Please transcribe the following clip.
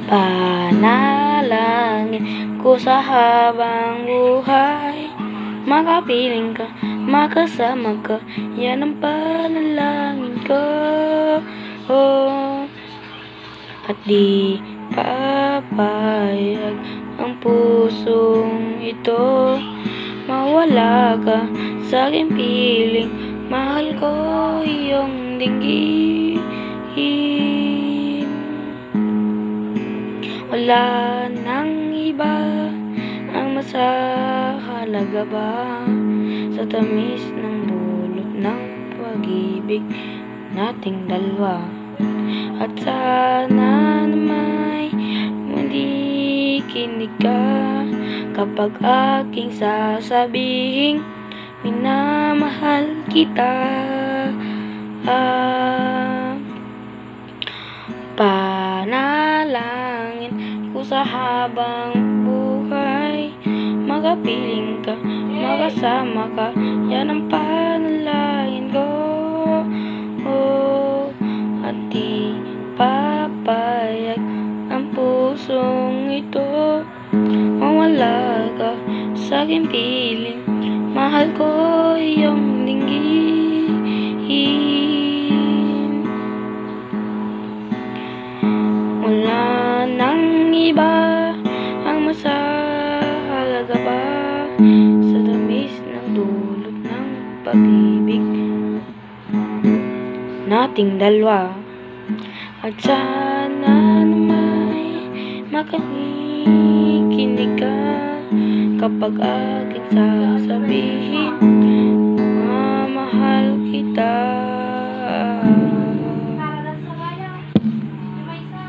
Panalangin ko sa habang buhay, makapiling ka, makasama ka, yan ang panalangin ko. At di papayag ang pusong ito mawala ka sa aking piling, mahal ko iyong dinggin. Wala nang iba ang masahalaga ba sa tamis ng dulot ng pag-ibig nating dalawa. At sana na may makikinig ka kapag aking sasabihin minamahal kita. Panalangin ko sa habang buhay, makapiling ka, makasama ka, yan ang panalangin ko. At di papayag ang pusong ito mawala ka sa aking piling, mahal ko iyong dinggin. Wala nang iba ang masahalaga ba sa tamis ng dulot ng pag-ibig nating dalawa. At sana na may makikinig ka kapag aking sasabihin